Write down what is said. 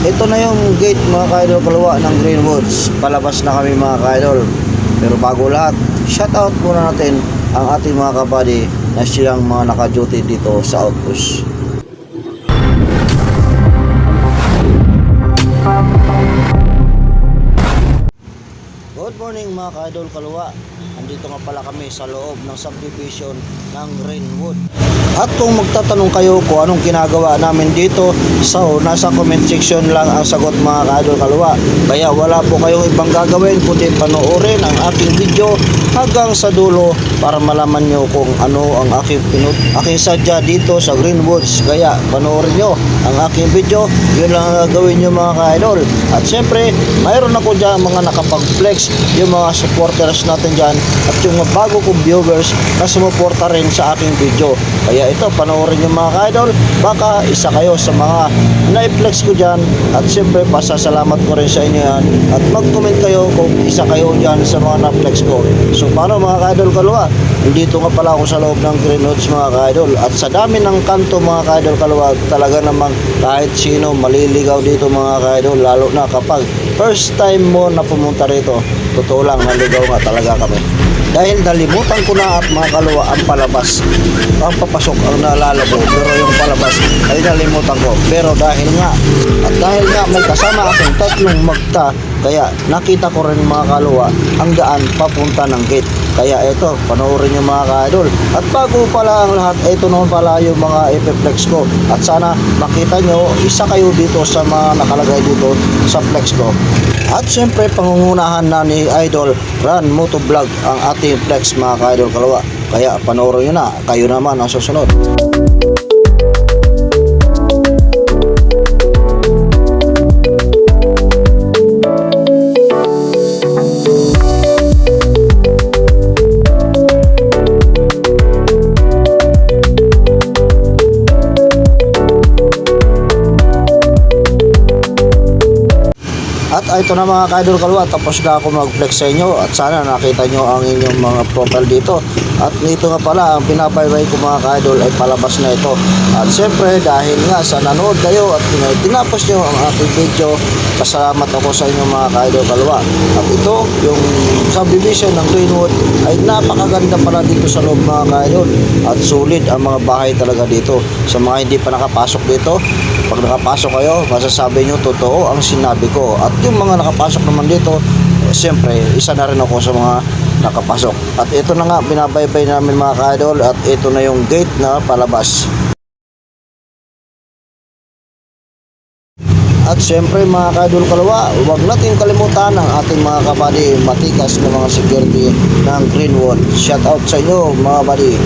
ito na yung gate mga ka-idol kalawa ng Greenwoods. Palabas na kami mga ka-idol. Pero bago lahat, shoutout muna natin ang ating mga kabady na siyang mga naka-duty dito sa outpost. Good morning mga ka-idol kalawa. Andito nga pala kami sa loob ng subdivision ng Greenwood. At kung magtatanong kayo kung anong ginagawa namin dito, so nasa comment section lang ang sagot mga ka-idol kalawa. Kaya wala po kayong ibang gagawin kundi panoorin ang aking video hanggang sa dulo para malaman nyo kung ano ang aking sadya dito sa Greenwoods. Kaya panoorin nyo ang aking video, yun lang ang gagawin nyo mga ka-idol. At syempre mayroon ako dyan mga nakapag-flex, yung mga supporters natin dyan at yung mga bago kong viewers na sumuporta rin sa aking video. Kaya ito, panoorin nyo mga ka-idol, baka isa kayo sa mga na-flex ko dyan. At syempre pasasalamat ko rin sa inyo yan, at mag-comment kayo kung isa kayo dyan sa mga na-flex ko. So paano mga ka-idol kalawa, dito nga pala ako sa loob ng Greenwoods mga ka-idol. At sa dami ng kanto mga ka-idol kalawa, talaga namang kahit sino maliligaw dito mga ka-idol, lalo na kapag first time mo na pumunta rito. Totoo lang, naligaw nga talaga kami. Dahil nalimutan ko na at mga kalawa ang palabas. Ang papasok ang naalala ko, pero yung palabas ay nalimutan ko. Pero dahil nga may kasama akong tatlong magta, kaya nakita ko rin mga kalawa ang daan papunta ng gate. Kaya ito, panoorin nyo mga ka-idol. At bago pala ang lahat, ito naman pala yung mga epiflex ko. At sana makita nyo, isa kayo dito sa mga nakalagay dito sa flex ko. At syempre pangungunahan na ni Idol Ran Motovlog ang ating flex mga ka-idol kalawa. Kaya panoorin nyo na, kayo naman ang susunod. At ito na mga ka-idol kalawa, tapos na ako mag-flex sa inyo at sana nakita nyo ang inyong mga profile dito. At nito nga pala, ang pinabaybay ko mga ka-idol ay palabas na ito. At siyempre dahil nga sa nanood kayo at tinapos nyo ang ating video, pasalamat ako sa inyo mga ka-idol kalawa. At ito, yung subdivision ng Greenwood ay napakaganda pala dito sa loob mga ka-idol. At sulit ang mga bahay talaga dito. Sa mga hindi pa nakapasok dito, pag nakapasok kayo, masasabi nyo totoo ang sinabi ko. At yung mga nakapasok naman dito, siyempre isa na rin ako sa mga nakapasok. At ito na nga, binabaybay namin mga ka-idol. At ito na yung gate na palabas. At syempre mga ka-idol kalawa, huwag natin kalimutan ang ating mga kabady, matikas na mga security ng Greenwood. Shout out sa inyo mga buddy.